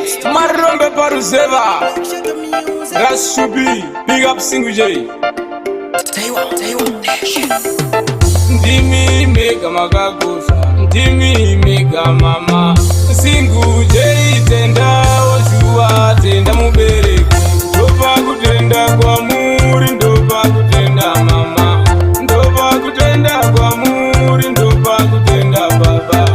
Marombe Paruzeva, Rashubi, big up Singu J. Ndimi mega magagusa, ndimi mega mama. Singu J tenda oshua tenda mubereki. Ndoba kutenda kwa muri, ndoba kutenda mama. Ndoba kutenda kwa muri, ndoba kutenda baba.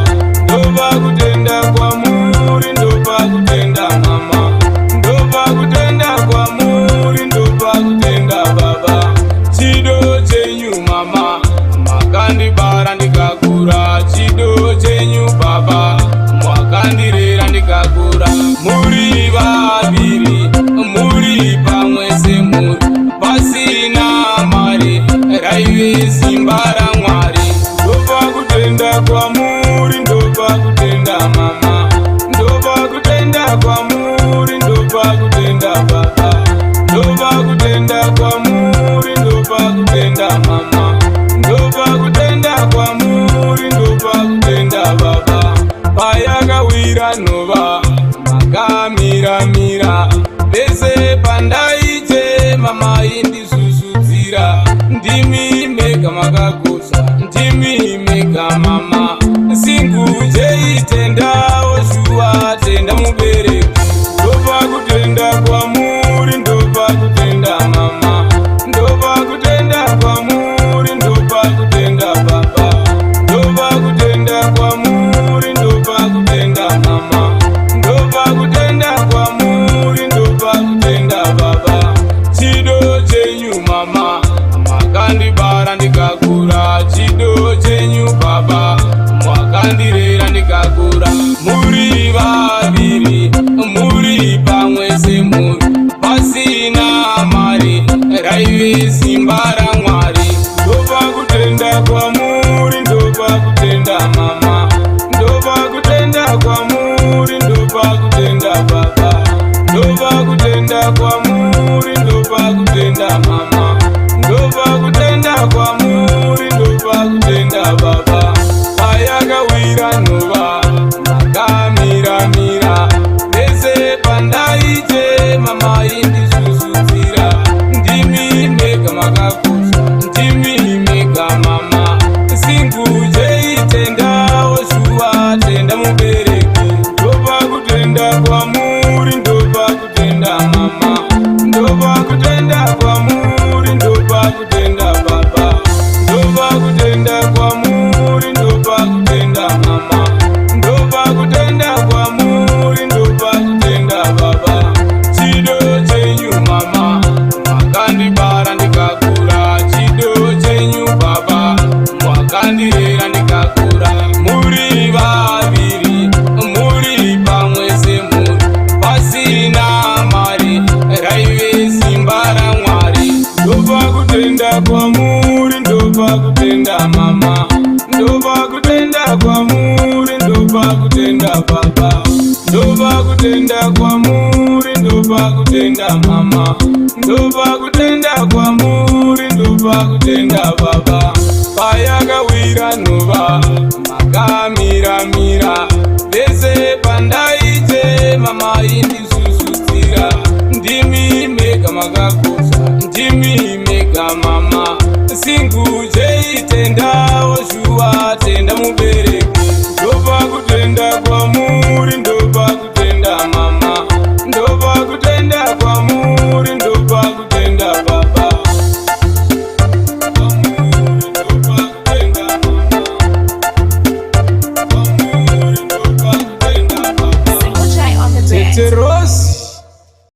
Ndoba kutenda kwa muri, ndoba kutenda mama. Ndoba kutenda kwa muri, ndoba kutenda baba. Chido chenyu mama, makandi bara ndikakura. Chido chenyu baba, mwakandirera ndikakura. Muri vaviri, muri pamwe semuri, pasina mari, raive simba raMwari. Ndoba kutenda kwa muri, ndoba kutenda mama. Ndoba kutenda kwa muri, ndoba kutenda baba. Ndoba kutenda kwa muri, ndoba kutenda mama. Ndoba kutenda kwa muri, ndoba kutenda baba. Payakawira nova makamiramira, pese pandaiche mama indisusudzira. Ndimi mega makagusa, ndimi mega mama. Singu J tenda oshua tenda mubereki. Ndoba kutenda kwa muri, ndoba kutenda mama. Ndoba kutenda kwa muri, ndoba kutenda baba. Ndoba kutenda kwa muri, ndoba kutenda mama. Ndoba kutenda kwa muri, ndoba kutenda baba. Chido chenyu mama, makandibara ndikakura. Chido chenyu baba, mwakandirera ndikakura. Muri vaviri, muri pamwe semuri, pasina mari, raive simba raMwari. Ndoba kutenda kwa muri, ndoba kutenda mama. Ndoba kutenda kwa muri, ndoba kutenda baba. Ndoba kutenda kwa muri, ndoba kutenda mama. Ndoba kutenda kwa muri, ndoba kutenda baba. Payakawira nova makamiramira, pese pandaiche mama indisusudzira. Ndimi mega makagusa, ndimi mega mama. Singu J tenda oshua tenda mubereki. Ndoba kutenda kwa muri, ndoba kutenda mama. Ndoba kutenda kwa muri, ndoba kutenda baba. Ndoba kutenda kwa muri, ndoba kutenda mama. Ndoba kutenda kwa muri, ndoba kutenda baba. Chido chenyu mama, makandibara ndikakura. Chido chenyu baba, mwakandirera ndikakura. Muri vaviri, muri pamwe semuri, pasina mari, raive simba raMwari. Ndoba kutenda kwa muri, ndoba kutenda mama. Ndoba kutenda kwa muri, ndoba kutenda baba. Ndoba kutenda kwa muri, ndoba kutenda mama. Ndoba kutenda kwa muri, ndoba kutenda baba. Payakawira nova makamiramira, pese pandaiche mama indisusudzira. Ndimi mega makagusa, ndimi mega mama. Singu J tenda oshua tenda mubereki. Ndoba kutenda kwa muri, ndoba kutenda mama. Ndoba kutenda kwa muri, ndoba kutenda baba. Kwa muri, ndoba kutenda mama. Kwa muri, ndoba kutenda baba. Single J on the bed. Tete Rose